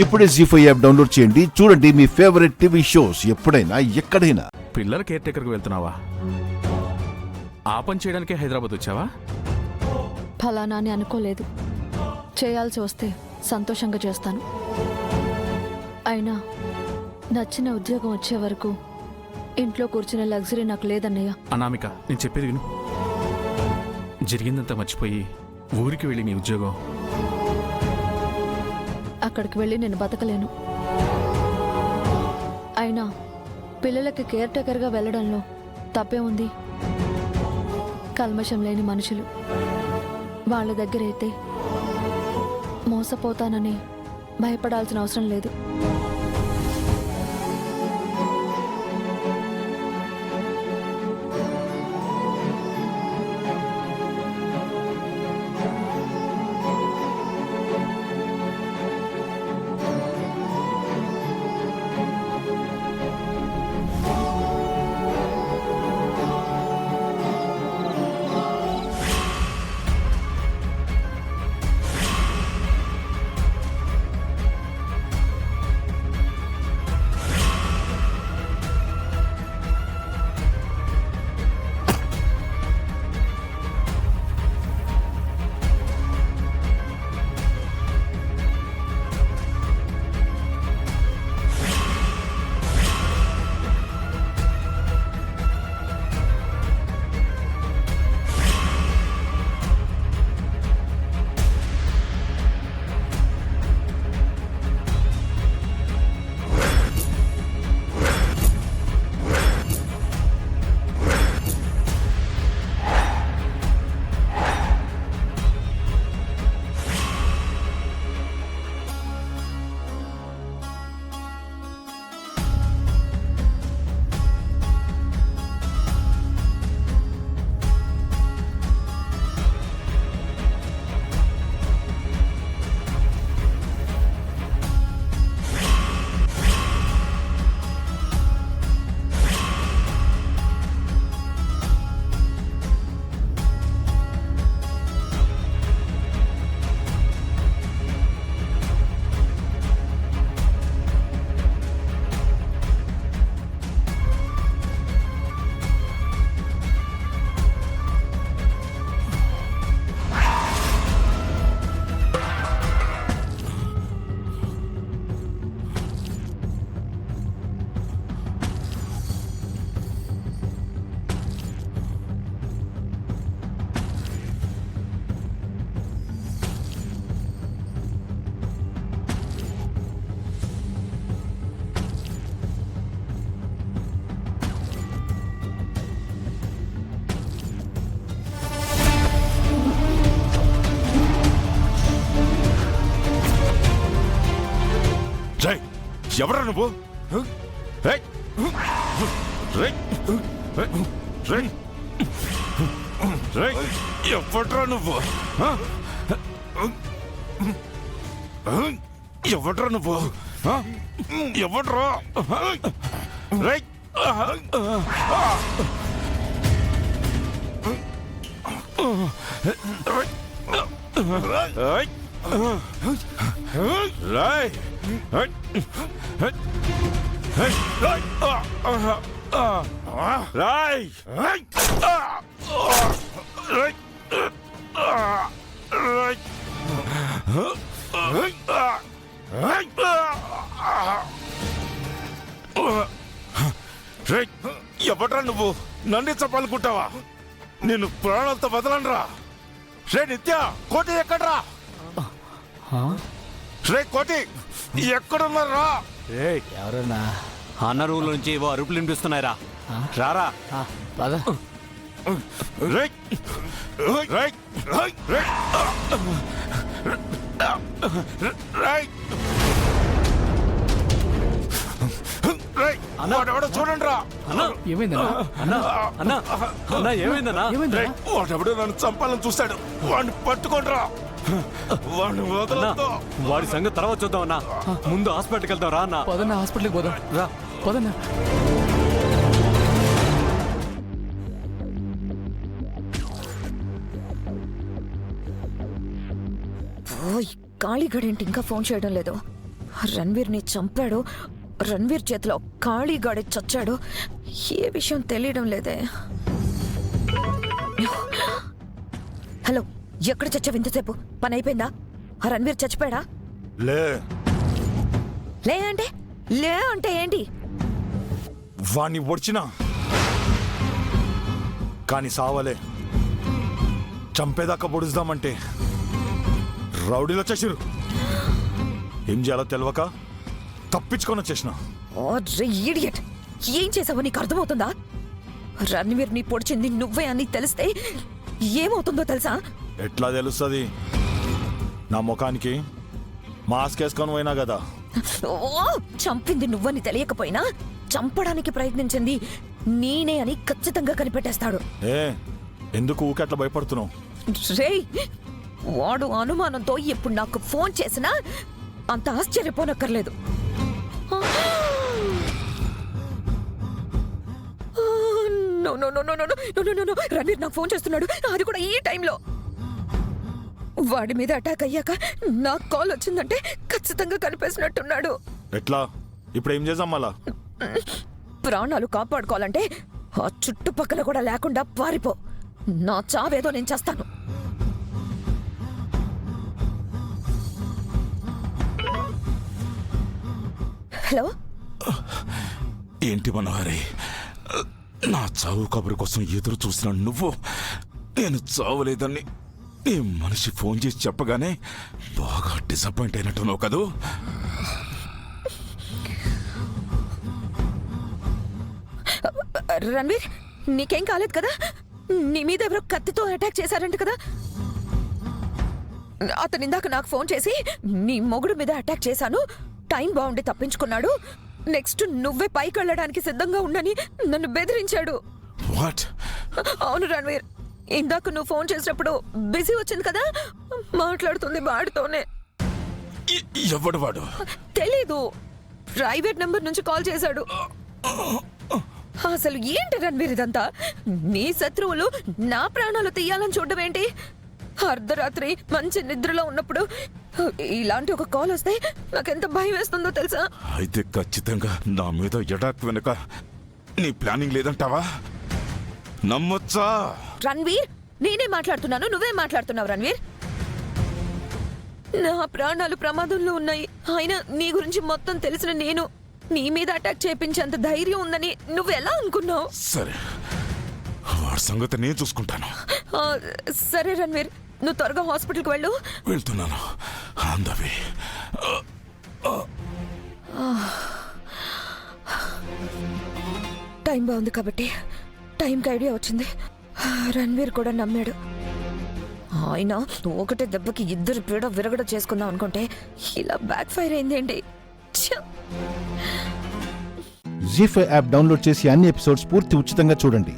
ఇప్పుడే జీ5 app download చేయండి. చూడండి మీ ఫేవరెట్ టీవీ షోస్ ఎప్పుడైనా ఎక్కడైనా. పిల్లల కేర్ టేకర్కి వెళ్తున్నావా? ఆ పని చేయడానికే హైదరాబాద్ వచ్చావా? ఫలానా అని అనుకోలేదు. చేయాల్సి వస్తే సంతోషంగా చేస్తాను. అయినా నచ్చిన ఉద్యోగం వచ్చే వరకు ఇంట్లో కూర్చునే లగ్జరీ నాకు లేదన్నయ్య. అనామిక, నేను చెప్పేది విను. జరిగిందంతా మర్చిపోయి ఊరికి వెళ్ళి నీ ఉద్యోగం. అక్కడికి వెళ్ళి నేను బతకలేను. అయినా పిల్లలకి కేర్ టేకర్గా వెళ్ళడంలో తప్పే ఉంది. కల్మషం లేని మనుషులు. వాళ్ళ దగ్గరైతే మోసపోతానని భయపడాల్సిన అవసరం లేదు. ఎవరా నువ్వు? ఎవడ్రా నువ్వు? ఎవడ్రా నువ్వు? ఎవడ్రా? ఎవడ్రా నువ్వు? నన్ను చెప్పాలనుకుంటావా? నేను ప్రాణాలతో వదలనరా. శ్రీ నిత్య, కోటి ఎక్కడ్రా? శ్రీ కోటి ఎక్కడున్నారా? ఎవరన్నా? అన్న రూమ్ నుంచి ఏవో అరుపులు వినిపిస్తున్నాయిరా. రారా. చూడండి రా. ఏమైందన్నా? వాడెవడో నన్ను చంపాలని చూశాడు. వాడిని పట్టుకోండి రా. వాడిని వదలొద్దు. వాడి సంగతి తర్వాత చూద్దాం అన్నా. ముందు హాస్పిటల్కి వెళ్దాం రా అన్న. పదన్నా, హాస్పిటల్కి పోదాం. రా పదన్నా. గాళిగడేంటి ఇంకా ఫోన్ చేయడం లేదు? రణ్వీర్ని చంపాడు, రణ్వీర్ చేతిలో కాళీగాడి చచ్చాడు. ఏ విషయం తెలియడం లేదే. హలో, ఎక్కడ చచ్చావు ఇంతసేపు? పని అయిపోయిందా? ఆ రణ్వీర్ చచ్చిపోయాడా? లే లే అంటే ఏంటి? వాణ్ణి ఒడిచినా కానీ సావలే. చంపేదాకా పొడుస్తామంటే రౌడీలో చేసిరు. ఏం చేయాలో తెలియక తప్పించుకొని వచ్చేసిన. ఈడియట్, ఏం చేసావో నీకు అర్థమవుతుందా? రణ్వీర్ ని పొడిచింది నువ్వే అని తెలిస్తే ఏమవుతుందో తెలుసా? ఎట్లా తెలుస్తుంది? నా ముఖానికి మాస్క్ వేసుకొని పోయినా కదా. చంపింది నువ్వని తెలియకపోయినా చంపడానికి ప్రయత్నించింది నేనే అని ఖచ్చితంగా కనిపెట్టేస్తాడు. ఎందుకు ఊకే అట్లా భయపడుతున్నావు? రేయ్, వాడు అనుమానంతో ఇప్పుడు నాకు ఫోన్ చేసినా అంత ఆశ్చర్యపోనక్కర్లేదు. రణ్వీర్ నాకు ఫోన్ చేస్తున్నాడు, అది కూడా ఈ టైంలో. వాడి మీద అటాక్ అయ్యాక నాకు కాల్ వచ్చిందంటే ఖచ్చితంగా కనిపేసినట్టున్నాడు. ఎట్లా? ఇప్పుడు ఏం చేద్దాం మళ్ళా? ప్రాణాలు కాపాడుకోవాలంటే ఆ చుట్టుపక్కల కూడా లేకుండా పారిపో. నా చావేదో నేను చేస్తాను. హలో, ఏంటి మనోహరి, నా చావు కబురు కోసం ఎదురు చూసిన నువ్వు నేను చావలేదని ఈ మనిషి ఫోన్ చేసి చెప్పగానే బాగా డిసప్పాయింట్ అయినట్టున్నావు కదూ? రణ్వీర్, నీకేం కాలేదు కదా? నీ మీద ఎవరో కత్తితో అటాక్ చేశారంట కదా? అతను ఇందాక నాకు ఫోన్ చేసి నీ మొగుడు మీద అటాక్ చేశాను, టైం బాగుండి తప్పించుకున్నాడు, నెక్స్ట్ నువ్వే పైకి వెళ్ళడానికి సిద్ధంగా ఉండని నన్ను బెదిరించాడు. వాట్? అవును రణ్వీర్, ఇందాక నువ్వు ఫోన్ చేసినప్పుడు బిజీ వచ్చింది కదా, మాట్లాడుతుంది వాడితోనే. ఎవడు వాడు? తెలీదు, ప్రైవేట్ నంబర్ నుంచి కాల్ చేశాడు. అసలు ఏంటి రణ్వీర్ ఇదంతా? నీ శత్రువులు నా ప్రాణాలు తీయాలని చూడడం ఏంటి? అర్ధరాత్రి మంచి నిద్రలో ఉన్నప్పుడు ఇలాంటి ఒక కాల్ వస్తే నాకెంత భయం వేస్తుందో తెలుసా? అయితే ఖచ్చితంగా నా మీద ఎటాక్ వెనుక నీ ప్లానింగ్ లేదంటావా? నమ్మొచ్చా? రణ్వీర్, నేనే మాట్లాడుతున్నాను, నువ్వే మాట్లాడుతున్నావు. రణ్వీర్, నా ప్రాణాలు ప్రమాదంలో ఉన్నాయి, అయినా నీ గురించి మొత్తం తెలిసిన నేను నీ మీద అటాక్ చేయించేంత ధైర్యం ఉందని నువ్వు ఎలా అనుకున్నావు? సరే, వాడి సంగతి నేను చూసుకుంటాను. సరే రణ్వీర్, నువ్వు త్వరగా హాస్పిటల్కి వెళ్ళు. వెళ్తున్నాను. On the way. టైం బాగుంది కాబట్టి టైంకి ఐడియా వచ్చింది. రణ్వీర్ కూడా నమ్మాడు. ఆయన ఒకటే దెబ్బకి ఇద్దరు పీడ విరగడ చేసుకుందాం అనుకుంటే ఇలా బ్యాక్ ఫైర్ అయిందేంటి? జీ5 యాప్ డౌన్లోడ్ చేసి అన్ని ఎపిసోడ్స్ పూర్తి ఉచితంగా చూడండి.